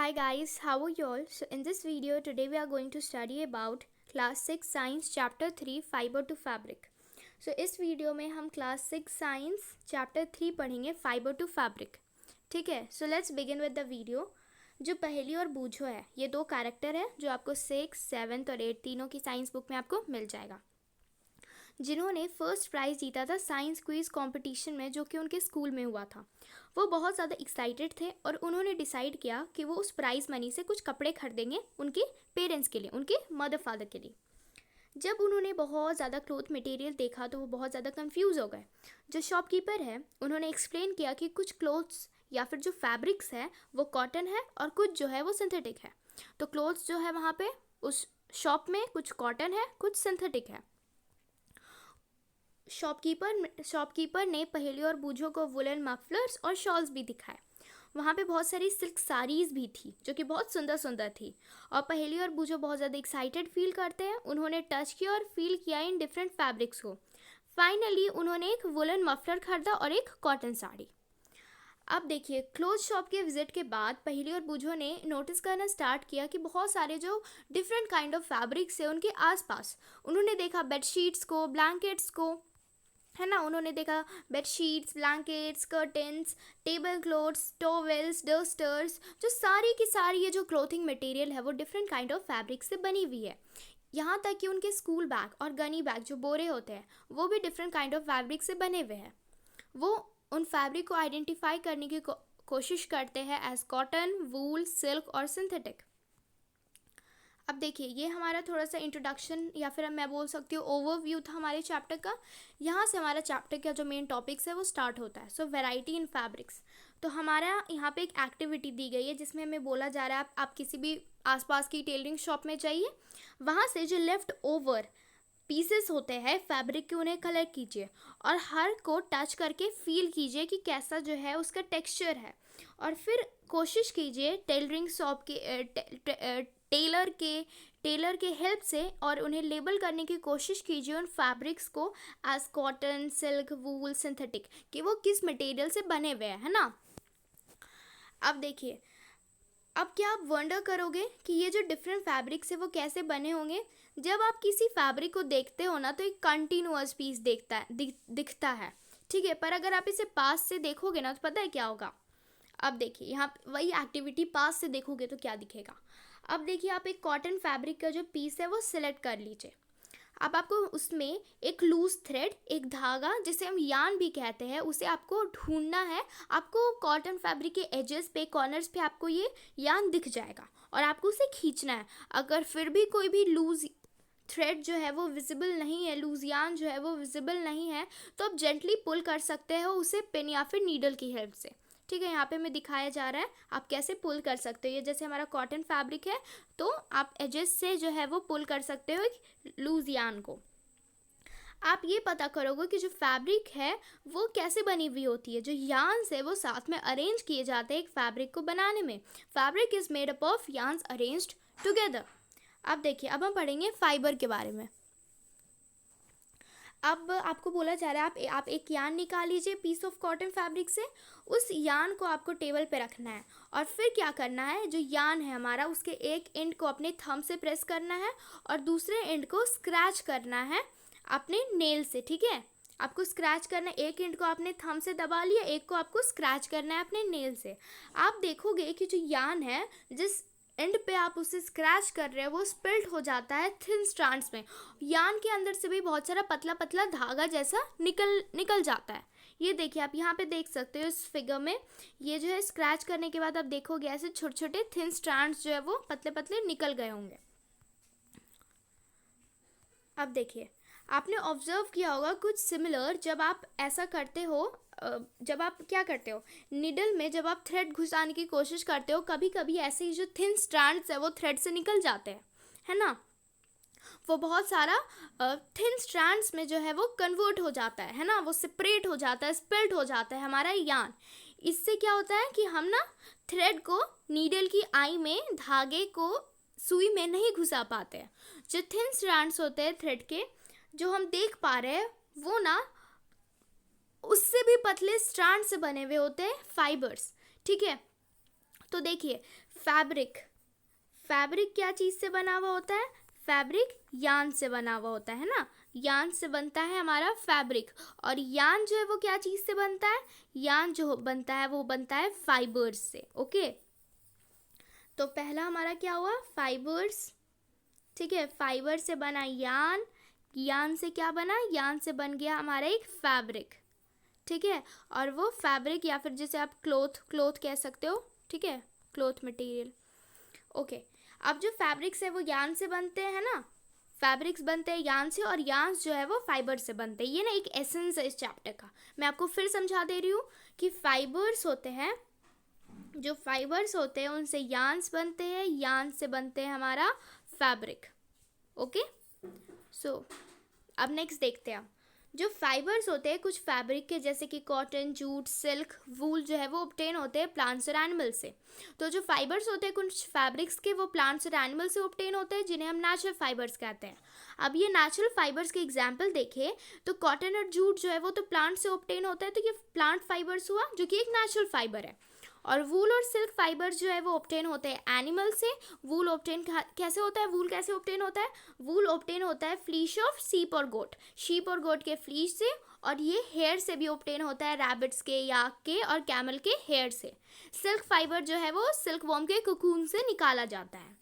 Hi guys, how are you all? So in this video today we are going to study about class 6 science chapter 3 fiber to fabric. So इस video में हम class 6 science chapter 3 पढ़ेंगे fibre to fabric. ठीक है, so let's begin with the video. जो पहेली और बूझो है, ये दो कैरेक्टर है जो आपको 6, 7 और 8 तीनों की साइंस बुक में आपको मिल जाएगा, जिन्होंने फर्स्ट प्राइज़ जीता था साइंस क्विज कंपटीशन में जो कि उनके स्कूल में हुआ था. वो बहुत ज़्यादा एक्साइटेड थे और उन्होंने डिसाइड किया कि वो उस प्राइज़ मनी से कुछ कपड़े खरीदेंगे उनके पेरेंट्स के लिए, उनके मदर फादर के लिए. जब उन्होंने बहुत ज़्यादा क्लोथ मटेरियल देखा तो वो बहुत ज़्यादा कंफ्यूज हो गए. जो शॉपकीपर है उन्होंने एक्सप्लेन किया कि कुछ क्लोथ्स या फिर जो फैब्रिक्स है वो कॉटन है और कुछ जो है वो सिंथेटिक है. तो क्लोथ्स जो है वहाँ पे उस शॉप में कुछ कॉटन है, कुछ सिंथेटिक है. शॉपकीपर ने पहेली और बूझो को वुलन मफलर्स और शॉल्स भी दिखाए. वहाँ पे बहुत सारी सिल्क साड़ीज़ भी थी जो कि बहुत सुंदर सुंदर थी. और पहेली और बूझो बहुत ज़्यादा एक्साइटेड फील करते हैं. उन्होंने टच किया और फील किया इन डिफरेंट फैब्रिक्स को. फाइनली उन्होंने एक वुलन मफलर खरीदा और एक कॉटन साड़ी. अब देखिए, क्लोथ शॉप के विजिट के बाद पहेली और बूझो ने नोटिस करना स्टार्ट किया कि बहुत सारे जो डिफरेंट काइंड ऑफ फैब्रिक्स है उनके आसपास. उन्होंने देखा बेडशीट्स को, ब्लैंकेट्स को, है ना. उन्होंने देखा bedsheets, blankets, curtains, table clothes, towels, dusters, जो सारी की सारी ये जो क्लोथिंग मटेरियल है वो डिफरेंट काइंड ऑफ फैब्रिक से बनी हुई है. यहाँ तक कि उनके स्कूल बैग और गनी बैग जो बोरे होते हैं वो भी डिफरेंट काइंड ऑफ फैब्रिक से बने हुए हैं. वो उन फैब्रिक को आइडेंटिफाई करने की कोशिश करते हैं एज कॉटन, वूल, सिल्क और सिंथेटिक. अब देखिए, ये हमारा थोड़ा सा इंट्रोडक्शन या फिर मैं बोल सकती हूँ ओवरव्यू था हमारे चैप्टर का. यहाँ से हमारा चैप्टर का जो मेन टॉपिक्स है वो स्टार्ट होता है. सो वैरायटी इन फैब्रिक्स. तो हमारा यहाँ पे एक एक्टिविटी दी गई है जिसमें हमें बोला जा रहा है आप किसी भी आसपास की टेलरिंग शॉप में जाइए, वहाँ से जो लेफ्ट ओवर पीसेस होते हैं फैब्रिक के उन्हें कलर कीजिए और हर को टच करके फील कीजिए कि कैसा जो है उसका टेक्सचर है. और फिर कोशिश कीजिए टेलरिंग शॉप के टेलर के हेल्प से और उन्हें लेबल करने की कोशिश कीजिए उन फैब्रिक्स को एज कॉटन, सिल्क, वूल, सिंथेटिक, कि वो किस मटेरियल से बने हुए हैं, है ना. अब देखिए, अब क्या आप वंडर करोगे कि ये जो डिफरेंट फैब्रिक्स है वो कैसे बने होंगे. जब आप किसी फैब्रिक को देखते हो ना तो एक कंटिन्यूअस पीस दिखता है, ठीक है. पर अगर आप इसे पास से देखोगे ना तो पता है क्या होगा. अब देखिए, यहाँ वही एक्टिविटी पास से देखोगे तो क्या दिखेगा. अब देखिए, आप एक कॉटन फैब्रिक का जो पीस है वो सिलेक्ट कर लीजिए. अब आपको उसमें एक लूज थ्रेड, एक धागा जिसे हम यान भी कहते हैं, उसे आपको ढूंढना है. आपको कॉटन फैब्रिक के एजेस पे, कॉर्नर्स पे आपको ये यान दिख जाएगा और आपको उसे खींचना है. अगर फिर भी कोई भी लूज थ्रेड जो है वो विजिबल नहीं है, लूज यान जो है वो विजिबल नहीं है, तो आप जेंटली पुल कर सकते हो उसे पेन या फिर नीडल की हेल्प से. ठीक है, यहाँ पे हमें दिखाया जा रहा है आप कैसे पुल कर सकते हो. ये जैसे हमारा कॉटन फैब्रिक है तो आप एजेस से जो है वो पुल कर सकते हो एक लूज यान को. आप ये पता करोगे कि जो फैब्रिक है वो कैसे बनी हुई होती है. जो यान्स है वो साथ में अरेंज किए जाते हैं एक फैब्रिक को बनाने में. Fabric is made up of yarns arranged together. अब देखिए, अब हम पढ़ेंगे फाइबर के बारे में. अब आपको बोला जा रहा है आप एक यान निकाल लीजिए पीस ऑफ कॉटन फैब्रिक से. उस यान को आपको टेबल पे रखना है और फिर क्या करना है, जो यान है हमारा उसके एक एंड को अपने थंब से प्रेस करना है और दूसरे एंड को स्क्रैच करना है अपने नेल से. ठीक है, आपको स्क्रैच करना है. एक एंड को आपने थंब से दबा लिया, एक को आपको स्क्रैच करना है अपने नेल से. आप देखोगे कि जो यान है जिस एंड पे आप उसे स्क्रैच कर रहे हो वो स्पिल्ट हो जाता है थिन स्ट्रैंड्स में. यान के अंदर से भी बहुत सारा पतला पतला धागा जैसा निकल जाता है. ये देखिए, आप यहाँ पे देख सकते हो इस फिगर में. ये जो है स्क्रैच करने के बाद आप देखोगे ऐसे छोटे छोटे थिन स्ट्रैंड्स जो है वो पतले पतले निकल गए होंगे. अब देखिए, आपने ऑब्जर्व किया होगा कुछ सिमिलर. जब आप ऐसा करते हो, जब आप क्या करते हो निडल में, जब आप थ्रेड घुसाने की कोशिश करते हो, कभी कभी ऐसे ही जो थिन स्ट्रैंड्स है वो थ्रेड से निकल जाते हैं, है ना. वो बहुत सारा थिन स्ट्रैंड्स में जो है वो कन्वर्ट हो जाता है ना. वो सेपरेट हो जाता है, स्प्लिट हो जाता है हमारा यान. इससे क्या होता है कि हम ना थ्रेड को नीडल की आई में, धागे को सुई में नहीं घुसा पाते हैं. जो थिन स्ट्रैंड्स होते हैं थ्रेड के जो हम देख पा रहे हैं वो ना उससे भी पतले स्ट्रैंड से बने हुए होते हैं फाइबर्स. ठीक है, तो देखिए फैब्रिक, फैब्रिक क्या चीज़ से बना हुआ होता है? फैब्रिक यान से बना हुआ होता है ना, यान से बनता है हमारा फैब्रिक। और यान जो है वो क्या चीज़ से बनता है? यान जो बनता है वो बनता है फाइबर्स से। ओके, तो पहला हमारा क्या हुआ? फाइबर्स, ठीक है, फाइबर से बना यान, यान से क्या बना? यान से बन गया हमारा एक फैब्रिक, ठीक है। और वो फैब्रिक या फिर जिसे आप क्लोथ कह सकते हो, ठीक है, क्लोथ मटेरियल। ओके, अब जो फैब्रिक्स है वो यान से बनते हैं ना, फैब्रिक्स बनते हैं यान से, और यान जो है वो फाइबर से बनते हैं। ये ना एक एसेंस है इस चैप्टर का। मैं आपको फिर समझा दे रही हूँ कि फाइबर्स होते हैं, जो फाइबर्स होते हैं उनसे यान्स बनते हैं, यान से बनते हैं हमारा फैब्रिक। ओके, सो अब नेक्स्ट देखते हैं। जो फाइबर्स होते हैं कुछ फैब्रिक के, जैसे कि कॉटन, जूट, सिल्क, वूल जो है वो ऑब्टेन होते हैं प्लांट्स और एनिमल से। तो जो फाइबर्स होते हैं कुछ फैब्रिक्स के, वो प्लांट्स और एनिमल से ऑब्टेन होते हैं, जिन्हें हम नेचुरल फाइबर्स कहते हैं। अब ये नेचुरल फाइबर्स के एग्जाम्पल देखें तो कॉटन और जूट जो है वो तो प्लांट से ऑब्टेन होता है, तो ये प्लांट फाइबर्स हुआ जो कि एक नेचुरल फाइबर है। और वूल और सिल्क फाइबर जो है वो ऑब्टेन होते हैं एनिमल से। वूल ऑब्टेन कैसे होता है? वूल कैसे ऑब्टेन होता है? वूल ऑब्टेन होता है फ्लीश ऑफ शीप और गोट, शीप और गोट के फ्लीश से। और ये हेयर से भी ऑब्टेन होता है, रैबिट्स के, याक के और कैमल के हेयर से। सिल्क फाइबर जो है वो सिल्क वॉर्म के कोकून से निकाला जाता है।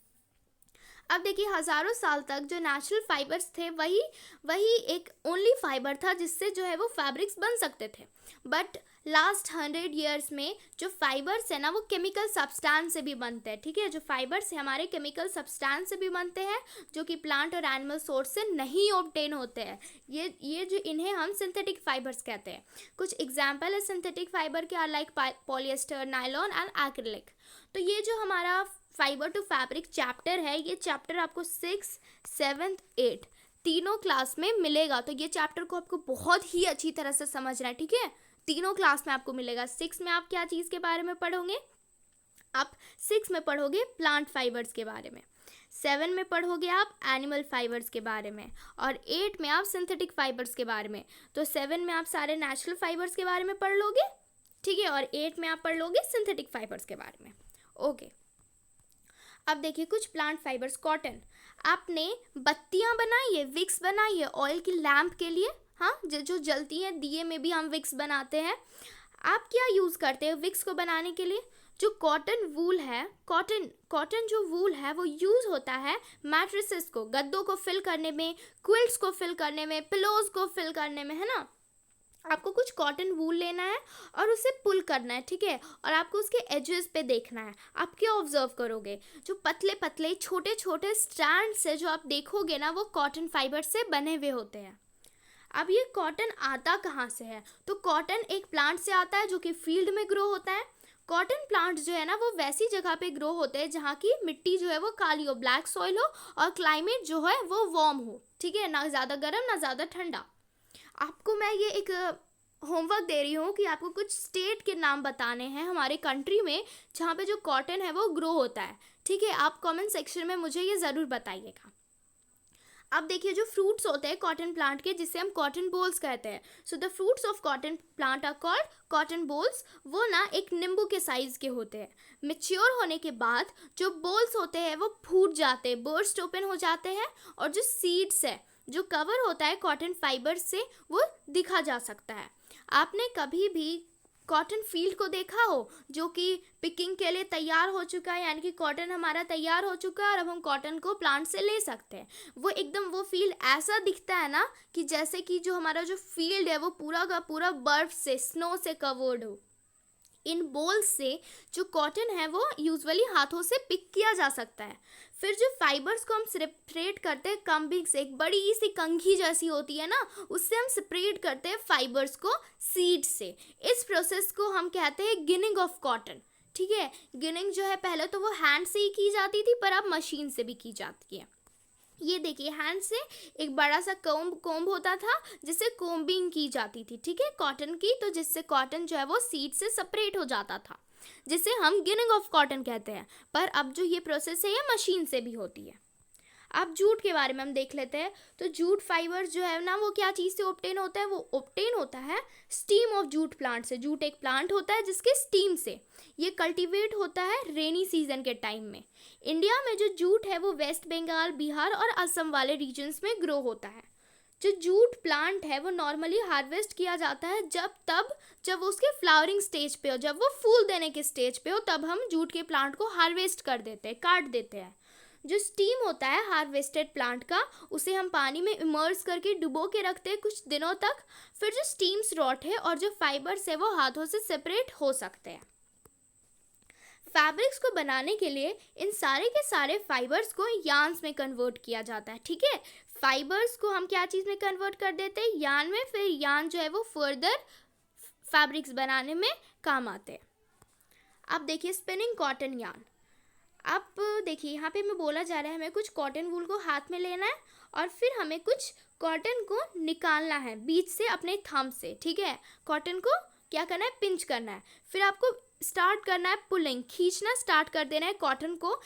अब देखिए, हज़ारों साल तक जो नेचुरल फाइबर्स थे वही एक ओनली फाइबर था जिससे जो है वो फैब्रिक्स बन सकते थे। बट लास्ट 100 ईयर्स में जो फाइबर्स है ना वो केमिकल सब्सटेंस से भी बनते हैं, ठीक है। जो फाइबर्स है हमारे केमिकल सब्सटेंस से भी बनते हैं, जो कि प्लांट और एनिमल सोर्स से नहीं ऑब्टेन होते हैं। ये जो इन्हें हम सिंथेटिक फाइबर्स कहते हैं। कुछ एग्जाम्पल है सिंथेटिक फाइबर के, are like polyester, nylon and acrylic. तो ये जो हमारा फाइबर टू फैब्रिक चैप्टर है, ये चैप्टर आपको 6, 7, 8 तीनों क्लास में मिलेगा। तो ये चैप्टर को आपको बहुत ही अच्छी तरह से समझना है, ठीक है। तीनों क्लास में आपको मिलेगा। 6 में आप क्या चीज़ के बारे में पढ़ोगे? आप 6 में पढ़ोगे प्लांट फाइबर्स के बारे में, 7 में पढ़ोगे आप एनिमल फाइबर्स के बारे में, और 8 में आप सिंथेटिक फाइबर्स के बारे में। तो 7 में आप सारे नेचुरल फाइबर्स के बारे में पढ़ लोगे, ठीक है, और 8 में आप पढ़ लोगे सिंथेटिक फाइबर्स के बारे में। ओके, अब देखिए कुछ प्लांट फाइबर्स। कॉटन, आपने बत्तियां बनाई है, विक्स बनाई है ऑयल की लैंप के लिए, हाँ, जो जलती हैं, दिए में भी हम विक्स बनाते हैं। आप क्या यूज़ करते हैं विक्स को बनाने के लिए? जो कॉटन वूल है, कॉटन जो वूल है वो यूज़ होता है मैट्रेसेस को, गद्दों को फिल करने में, क्विल्ट्स को फिल करने में, पिलोज को फिल करने में, है ना। आपको कुछ कॉटन वूल लेना है और उसे पुल करना है, ठीक है, और आपको उसके एजेस पे देखना है। आप क्या ऑब्जर्व करोगे? जो पतले पतले छोटे छोटे स्ट्रैंड्स है जो आप देखोगे ना, वो कॉटन फाइबर से बने हुए होते हैं। अब ये कॉटन आता कहाँ से है? तो कॉटन एक प्लांट से आता है जो कि फील्ड में ग्रो होता है। कॉटन प्लांट जो है ना वो वैसी जगह पे ग्रो होते हैं जहाँ की मिट्टी जो है वो काली हो, ब्लैक सॉइल हो, और क्लाइमेट जो है वो वार्म हो, ठीक है, ना ज़्यादा गर्म ना ज़्यादा ठंडा। आपको मैं ये एक होमवर्क दे रही हूँ कि आपको कुछ स्टेट के नाम बताने हैं हमारे कंट्री में जहाँ पे जो कॉटन है वो ग्रो होता है, ठीक है। आप कमेंट सेक्शन में मुझे ये ज़रूर बताइएगा। अब देखिए, जो फ्रूट्स होते हैं कॉटन प्लांट के, जिसे हम कॉटन बोल्स कहते हैं। So the fruits of cotton plant are called cotton bolls. वो ना एक नींबू के साइज़ के होते हैं। मेच्योर होने के बाद जो बोल्स होते हैं वो फूट जाते हैं, बर्स्ट ओपन हो जाते हैं, और जो सीड्स है, जो कवर होता है कॉटन फाइबर से, वो दिखा जा सकता है। आपने कभी भी कॉटन फील्ड को देखा हो जो कि पिकिंग के लिए तैयार हो चुका है, यानी कि कॉटन हमारा तैयार हो चुका है और अब हम कॉटन को प्लांट से ले सकते हैं। वो एकदम वो फील्ड ऐसा दिखता है ना कि जैसे कि जो हमारा जो फील्ड है वो पूरा का पूरा बर्फ से, स्नो से कवर्ड हो। इन बोल्स से जो कॉटन है वो यूजुअली हाथों से पिक किया जा सकता है। फिर जो फाइबर्स को हम सेपरेट करते हैं कम्बिंग से, एक बड़ी सी कंघी जैसी होती है ना, उससे हम सेपरेट करते हैं फाइबर्स को सीड से। इस प्रोसेस को हम कहते हैं गिनिंग ऑफ कॉटन, ठीक है। गिनिंग जो है पहले तो वो हैंड से ही की जाती थी, पर अब मशीन से भी की जाती है। ये देखिए, हैंड से एक बड़ा सा कोम्ब होता था जिससे कोम्बिंग की जाती थी, ठीक है, कॉटन की, तो जिससे कॉटन जो है वो सीड से सेपरेट हो जाता था, जिसे हम गिनिंग ऑफ कॉटन कहते हैं। पर अब जो ये प्रोसेस है ये मशीन से भी होती है। अब जूट के बारे में हम देख लेते हैं। तो जूट फाइबर जो है ना वो क्या चीज़ से ऑब्टेन होता है, वो ऑब्टेन होता है स्टीम ऑफ जूट प्लांट से। जूट एक प्लांट होता है जिसके स्टीम से ये कल्टीवेट होता है रेनी सीजन के टाइम में। इंडिया में जो जूट है वो वेस्ट बंगाल, बिहार और असम वाले रीजन्स में ग्रो होता है। जो जूट प्लांट है वो नॉर्मली हार्वेस्ट किया जाता है जब वो उसके फ्लावरिंग स्टेज पे हो, जब वो फूल देने के स्टेज पे हो, तब हम जूट के प्लांट को हार्वेस्ट कर देते हैं, काट देते हैं। जो स्टीम होता है हार्वेस्टेड प्लांट का, उसे हम पानी में इमर्स करके डुबो के रखते हैं कुछ दिनों तक। फिर जो स्टीम्स रॉट है और जो फाइबर्स है वो हाथों से सेपरेट हो सकते हैं। फैब्रिक्स को बनाने के लिए इन सारे के सारे फाइबर्स को यार्न्स में कन्वर्ट किया जाता है, ठीक है। फाइबर्स को हम क्या चीज़ में कन्वर्ट कर देते हैं, यार्न में। फिर यार्न जो है वो फर्दर फैब्रिक्स बनाने में काम आते हैं। अब देखिए स्पिनिंग कॉटन यार्न। अब देखिए यहाँ पे हमें बोला जा रहा है हमें कुछ कॉटन वूल को हाथ में लेना है और फिर हमें कुछ कॉटन को निकालना है बीच से अपने थंब से, ठीक है। कॉटन को क्या करना है, पिंच करना है। फिर आपको स्टार्ट करना है पुलिंग, खींचना स्टार्ट कर देना है कॉटन को,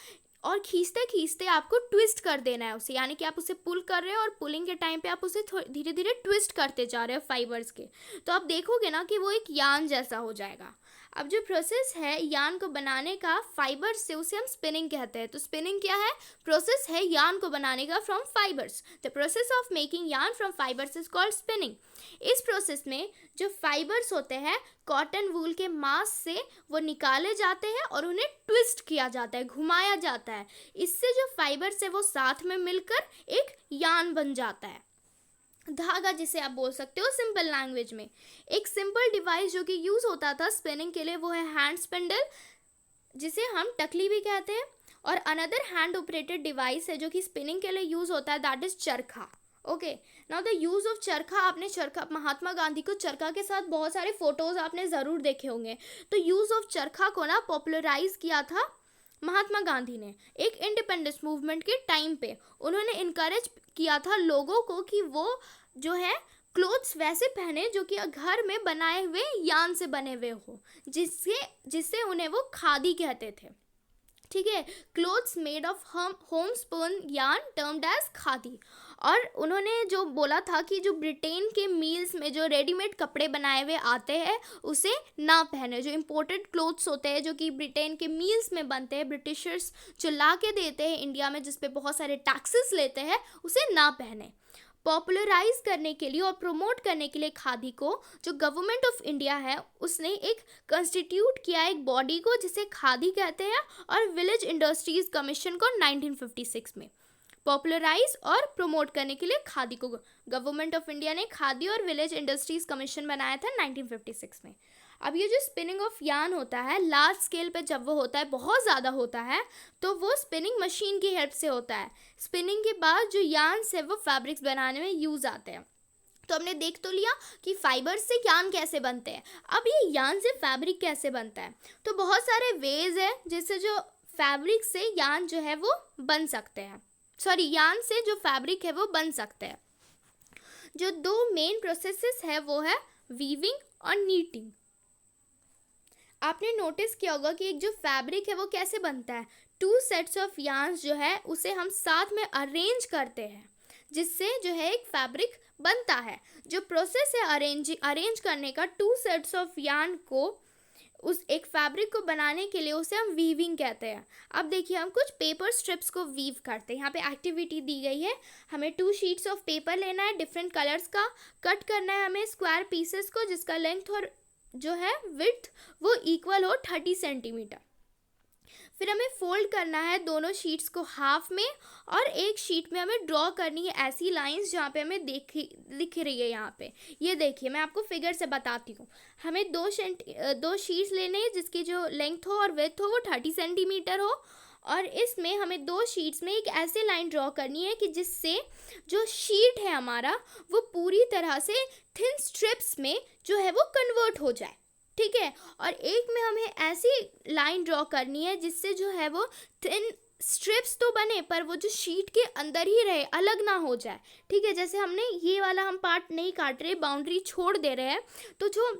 और खींचते खींचते आपको ट्विस्ट कर देना है उसे, यानी कि आप उसे पुल कर रहे हो और पुलिंग के टाइम पे आप उसे धीरे धीरे ट्विस्ट करते जा रहे हो फाइबर्स के। तो आप देखोगे ना कि वो एक यार्न जैसा हो जाएगा। अब जो प्रोसेस है यार्न को बनाने का फाइबर्स से, उसे हम स्पिनिंग कहते हैं। तो स्पिनिंग क्या है, प्रोसेस है यार्न को बनाने का from fibres. The process of making yarn from fibres is called spinning. इस प्रोसेस में जो फाइबर्स होते हैं कॉटन वूल के मास से वो निकाले जाते हैं और उन्हें ट्विस्ट किया जाता है, घुमाया जाता है। इससे जो फाइबर्स है वो साथ में मिलकर एक यार्न बन जाता है, धागा जिसे आप बोल सकते हो सिंपल लैंग्वेज में। एक सिंपल डिवाइस जो कि यूज़ होता था स्पिनिंग के लिए वो है हैंड स्पिंडल, जिसे हम टकली भी कहते हैं। और अनदर हैंड ऑपरेटेड डिवाइस है जो कि स्पिनिंग के लिए यूज़ होता है, दैट इज चरखा। Okay, now the use of चरखा। आपने चरखा, महात्मा गांधी को चरखा के साथ बहुत सारे फोटोज़ आपने ज़रूर देखे होंगे। तो यूज़ ऑफ चरखा को ना पॉपुलराइज किया था महात्मा गांधी ने एक इंडिपेंडेंस मूवमेंट के टाइम पे। उन्होंने इनकरेज किया था लोगों को कि वो जो है क्लोथ्स वैसे पहने जो कि घर में बनाए हुए यार्न से बने हुए हो, जिससे उन्हें वो खादी कहते थे, ठीक है। Clothes made of home spin yarn termed as khadi. और उन्होंने जो बोला था कि जो ब्रिटेन के मील्स में जो रेडीमेड कपड़े बनाए हुए आते हैं उसे ना पहने। जो इम्पोर्टेड क्लोथ्स होते हैं जो कि ब्रिटेन के मील्स में बनते हैं, ब्रिटिशर्स जो ला के देते हैं इंडिया में, जिस पे बहुत सारे टैक्सेस लेते हैं, उसे ना पहने। पॉपुलराइज करने के लिए और प्रमोट करने के लिए खादी को, जो गवर्नमेंट ऑफ इंडिया है उसने एक कंस्टिट्यूट किया एक बॉडी को जिसे खादी कहते हैं, और विलेज इंडस्ट्रीज कमीशन को 1956 में पॉपुलराइज और प्रमोट करने के लिए खादी को गवर्नमेंट ऑफ इंडिया ने खादी और विलेज इंडस्ट्रीज कमीशन बनाया था 1956 में। अब ये जो स्पिनिंग ऑफ यार्न होता है लार्ज स्केल पे जब वो होता है, बहुत ज़्यादा होता है, तो वो स्पिनिंग मशीन की हेल्प से होता है। स्पिनिंग के बाद जो यार्न्स है वो फैब्रिक्स बनाने में यूज़ आते हैं। तो हमने देख तो लिया कि फाइबर से यार्न कैसे बनते हैं। अब ये यार्न से फैब्रिक कैसे बनता है, तो बहुत सारे वेज है जिससे जो फैब्रिक से यार्न जो है वो बन सकते हैं, यार्न से जो फैब्रिक है वो बन सकते हैं। जो दो मेन प्रोसेसेस है वो है वीविंग और नीटिंग। आपने नोटिस किया होगा कि एक जो फैब्रिक है वो कैसे बनता है, 2 सेट्स ऑफ यार्न्स जो है उसे हम साथ में अरेंज करते हैं, जिससे जो है एक फैब्रिक बनता है। जो प्रोसेस है अरेंज करने का 2 सेट्स ऑफ यार्न को उस एक फैब्रिक को बनाने के लिए, उसे हम वीविंग कहते हैं। अब देखिए हम कुछ पेपर स्ट्रिप्स को वीव करते हैं। यहाँ पे एक्टिविटी दी गई है, हमें 2 शीट्स ऑफ पेपर लेना है डिफरेंट कलर्स का, कट करना है हमें स्क्वायर पीसेस को जिसका लेंथ और जो है विड्थ वो इक्वल हो 30 सेंटीमीटर। फिर हमें फोल्ड करना है दोनों शीट्स को हाफ में, और एक शीट में हमें ड्रॉ करनी है ऐसी लाइंस जहाँ पे हमें दिख रही है। यहाँ पे ये देखिए, मैं आपको फिगर से बताती हूँ। हमें 2 शीट्स लेने हैं जिसकी जो लेंथ हो और विड्थ हो वो 30 सेंटीमीटर हो, और इसमें हमें 2 शीट्स में एक ऐसे लाइन ड्रॉ करनी है कि जिससे जो शीट है हमारा वो पूरी तरह से थिन स्ट्रिप्स में जो है वो कन्वर्ट हो जाए, ठीक है। और एक में हमें ऐसी लाइन ड्रॉ करनी है जिससे जो है वो थिन स्ट्रिप्स तो बने पर वो जो शीट के अंदर ही रहे, अलग ना हो जाए, ठीक है। जैसे हमने ये वाला हम पार्ट नहीं काट रहे, बाउंड्री छोड़ दे रहे हैं, तो जो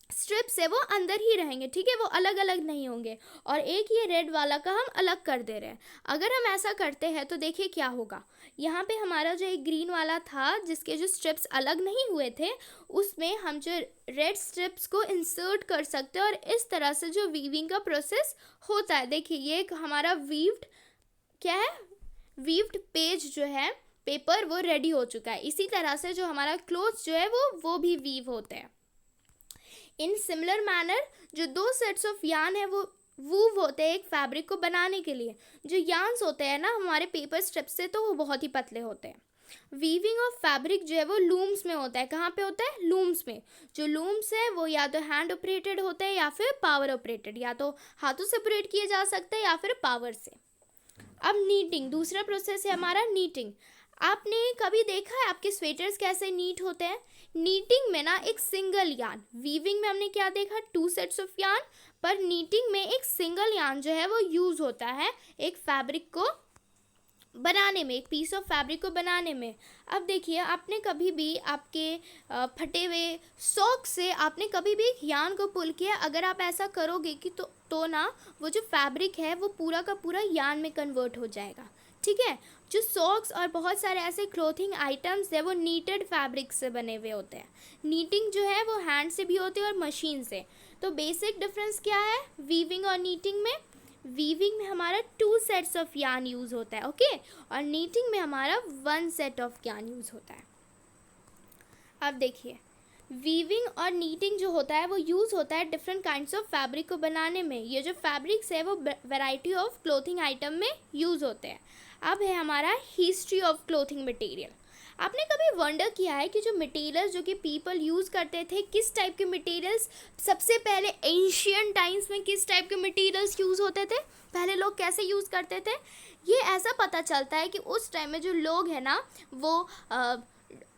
स्ट्रिप्स है वो अंदर ही रहेंगे, ठीक है, वो अलग अलग नहीं होंगे। और एक ये रेड वाला का हम अलग कर दे रहे हैं। अगर हम ऐसा करते हैं तो देखिए क्या होगा। यहाँ पे हमारा जो एक ग्रीन वाला था जिसके जो स्ट्रिप्स अलग नहीं हुए थे, उसमें हम जो रेड स्ट्रिप्स को इंसर्ट कर सकते हैं और इस तरह से जो वीविंग का प्रोसेस होता है। देखिए ये एक हमारा वीव्ड क्या है, वीव्ड पेज जो है पेपर वो रेडी हो चुका है। इसी तरह से जो हमारा क्लोथ्स जो है वो भी वीव होते हैं। इन सिमिलर मैनर जो दो सेट्स ऑफ यार्न है वो वूव होते हैं एक फैब्रिक को बनाने के लिए। जो यार्न्स होते हैं ना हमारे पेपर स्ट्रिप से, तो वो बहुत ही पतले होते हैं। वीविंग ऑफ फैब्रिक जो है वो लूम्स में होता है। कहाँ पे होता है? लूम्स में। जो लूम्स है वो या तो हैंड ऑपरेटेड होते हैं या फिर पावर ऑपरेटेड, या तो हाथों से ऑपरेट किए जा सकते हैं या फिर पावर से। अब नीटिंग, दूसरा प्रोसेस है हमारा नीटिंग। आपने कभी देखा है आपके स्वेटर्स कैसे नीट होते हैं? नीटिंग में ना एक सिंगल यार्न, वीविंग में हमने क्या देखा, 2 सेट्स ऑफ यार्न, पर नीटिंग में एक सिंगल यार्न जो है वो यूज होता है एक फैब्रिक को बनाने में, एक पीस ऑफ फैब्रिक को बनाने में। अब देखिए आपने कभी भी आपके फटे हुए सॉक्स से आपने कभी भी एक यार्न को पुल किया, अगर आप ऐसा करोगे कि तो ना वो जो फैब्रिक है वो पूरा का पूरा यार्न में कन्वर्ट हो जाएगा, ठीक है। जो सॉक्स और बहुत सारे ऐसे क्लोथिंग आइटम्स है वो नीटेड फैब्रिक से बने हुए होते हैं। नीटिंग जो है वो हैंड से भी होती है और मशीन से। तो बेसिक डिफरेंस क्या है वीविंग और नीटिंग में? वीविंग में हमारा 2 सेट्स ऑफ यार्न यूज होता है, ओके, और नीटिंग में हमारा 1 सेट ऑफ यार्न यूज होता है। अब देखिए वीविंग और नीटिंग जो होता है वो यूज़ होता है डिफरेंट काइंड्स ऑफ फैब्रिक को बनाने में। ये जो फैब्रिक्स है वो वैरायटी ऑफ क्लोथिंग आइटम में यूज़ होते हैं। अब है हमारा हिस्ट्री ऑफ क्लोथिंग मटेरियल। आपने कभी वंडर किया है कि जो मटेरियल्स जो कि पीपल यूज़ करते थे, किस टाइप के मटेरियल्स सबसे पहले एंशियंट टाइम्स में किस टाइप के मटेरियल्स यूज़ होते थे? पहले लोग कैसे यूज़ करते थे? ये ऐसा पता चलता है कि उस टाइम में जो लोग हैं ना वो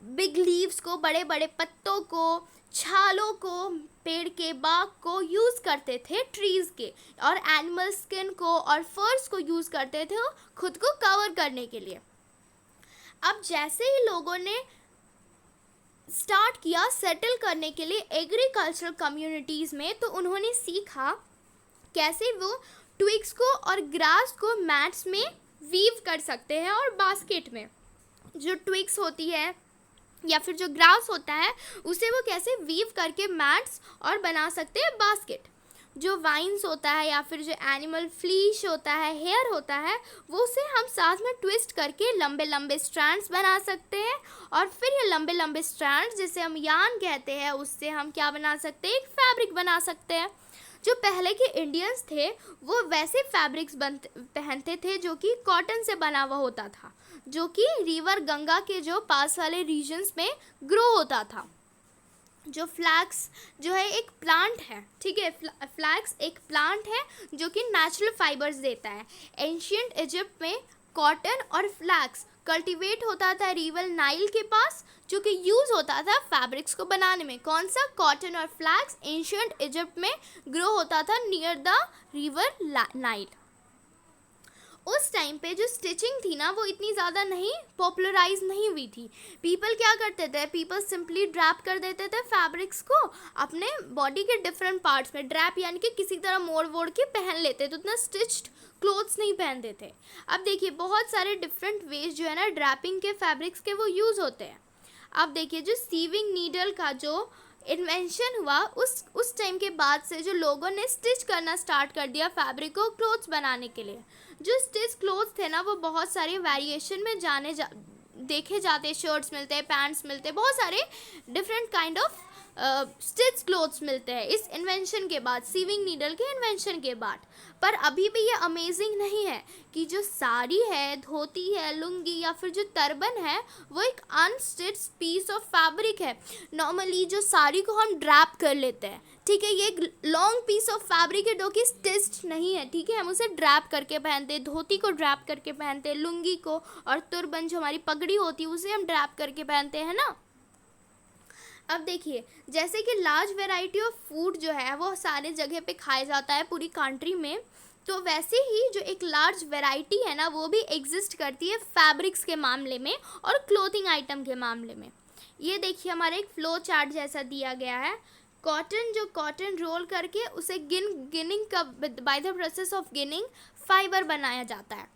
बिग लीव्स को, बड़े बड़े पत्तों को, छालों को, पेड़ के बाग को यूज़ करते थे ट्रीज़ के, और एनिमल स्किन को और फर्स को यूज़ करते थे खुद को कवर करने के लिए। अब जैसे ही लोगों ने स्टार्ट किया सेटल करने के लिए एग्रीकल्चरल कम्युनिटीज़ में, तो उन्होंने सीखा कैसे वो ट्विग्स को और ग्रास को मैट्स में वीव कर सकते हैं और बास्केट में जो ट्विग्स होती है या फिर जो ग्रास होता है उसे वो कैसे वीव करके मैट्स और बना सकते हैं बास्केट। जो वाइन्स होता है या फिर जो एनिमल फ्लीश होता है, हेयर होता है, वो उसे हम साथ में ट्विस्ट करके लंबे लंबे स्ट्रैंड्स बना सकते हैं, और फिर ये लंबे लंबे स्ट्रैंड्स जिसे हम यार्न कहते हैं उससे हम क्या बना सकते हैं, एक फैब्रिक बना सकते हैं। जो पहले के इंडियंस थे वो वैसे फैब्रिक्स पहनते थे जो कि कॉटन से बना हुआ होता था, जो कि रिवर गंगा के जो पास वाले रीजन्स में ग्रो होता था। जो फ्लैक्स जो है एक प्लांट है, ठीक है, फ्लैक्स एक प्लांट है जो कि नेचुरल फाइबर्स देता है। एंशियंट इजिप्ट में कॉटन और फ्लैक्स कल्टीवेट होता था रिवर नाइल के पास, जो कि यूज़ होता था फैब्रिक्स को बनाने में। कौन सा? कॉटन और फ्लैक्स एंशियंट इजिप्ट में ग्रो होता था नियर द रिवर नाइल। उस टाइम पे जो स्टिचिंग थी ना वो इतनी ज़्यादा नहीं पॉपुलराइज नहीं हुई थी। पीपल क्या करते थे? पीपल सिंपली ड्रैप कर देते थे फैब्रिक्स को अपने बॉडी के डिफरेंट पार्ट्स में। ड्रैप यानी कि किसी तरह मोड़ वोड़ के पहन लेते, तो उतना स्टिच्ड क्लोथ्स नहीं पहनते थे। अब देखिए बहुत सारे डिफरेंट वेज जो है ना ड्रैपिंग के फैब्रिक्स के वो यूज़ होते हैं। अब देखिए जो सीविंग नीडल का जो इन्वेंशन हुआ उस टाइम के बाद से जो लोगों ने स्टिच करना स्टार्ट कर दिया फैब्रिक को क्लोथ्स बनाने के लिए। जो स्टिच क्लोथ्स थे ना वो बहुत सारे वेरिएशन में देखे जाते, शर्ट्स मिलते हैं, पैंट्स मिलते हैं, बहुत सारे different kind of stitch clothes मिलते हैं इस इन्वेंशन के बाद, सीविंग नीडल के इन्वेंशन के बाद। पर अभी भी ये अमेजिंग नहीं है कि जो साड़ी है, धोती है, लुंगी या फिर जो टर्बन है वो एक अनस्टिच्ड पीस ऑफ फैब्रिक है। नॉर्मली जो साड़ी को हम ड्रैप कर लेते हैं, ठीक है, ये एक लॉन्ग पीस ऑफ फैब्रिक है जो कि स्टिच्ड नहीं है, ठीक है, हम उसे ड्रैप करके पहनते हैं, धोती को ड्रैप करके पहनते हैं, लुंगी को, और तुरबन जो हमारी पगड़ी होती है उसे हम ड्रैप करके पहनते हैं ना। अब देखिए जैसे कि लार्ज वैरायटी ऑफ फूड जो है वो सारे जगह पे खाया जाता है पूरी कंट्री में, तो वैसे ही जो एक लार्ज वैरायटी है ना वो भी एग्जिस्ट करती है फैब्रिक्स के मामले में और क्लोथिंग आइटम के मामले में। ये देखिए हमारा एक फ्लो चार्ट जैसा दिया गया है। कॉटन रोल करके उसे गिनिंग का by the process of ginning fibre बनाया जाता है।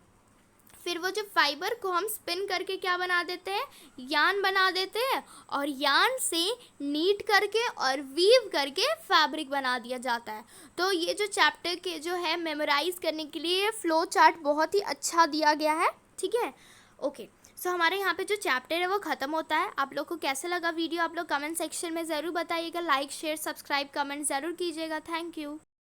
फिर वो जो फाइबर को हम स्पिन करके क्या बना देते हैं, यान बना देते हैं, और यान से नीट करके और वीव करके फैब्रिक बना दिया जाता है। तो ये जो चैप्टर के जो है मेमोराइज करने के लिए फ्लो चार्ट बहुत ही अच्छा दिया गया है, ठीक है। ओके, सो हमारे यहाँ पे जो चैप्टर है वो ख़त्म होता है। आप लोग को कैसे लगा वीडियो, आप लोग कमेंट सेक्शन में ज़रूर बताइएगा। लाइक शेयर सब्सक्राइब कमेंट ज़रूर कीजिएगा। Thank you.